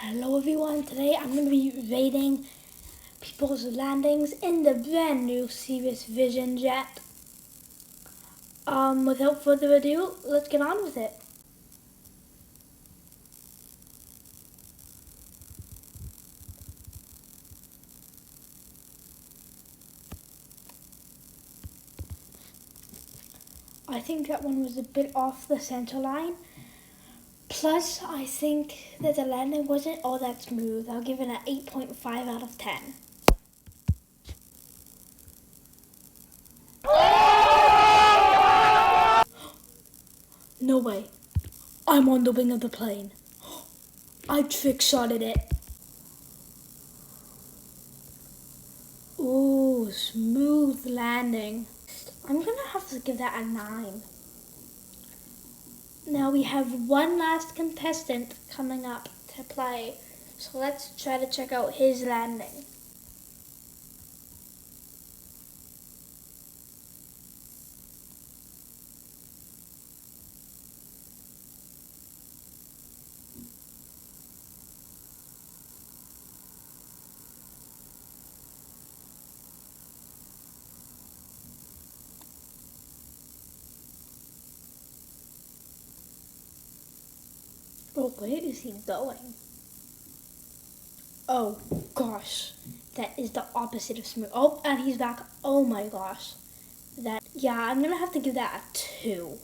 Hello everyone, today I'm going to be rating people's landings in the brand new Cirus Vision jet. Without further ado, let's get on with it. I think that one was a bit off the center line. Plus, I think that the landing wasn't all that smooth. I'll give it an 8.5 out of 10. No way. I'm on the wing of the plane. I trick-shotted it. Ooh, smooth landing. I'm gonna have to give that a 9. Now we have one last contestant coming up to play. So let's try to check out his landing. Oh, where is he going? Oh gosh, that is the opposite of smooth. Oh, and he's back. Oh my gosh. Yeah, I'm gonna have to give that a 2.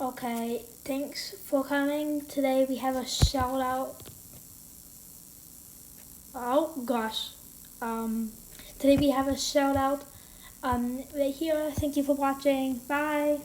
Okay, thanks for coming. Today we have a shout out. Oh gosh. Today we have a shout out. Right here. Thank you for watching. Bye.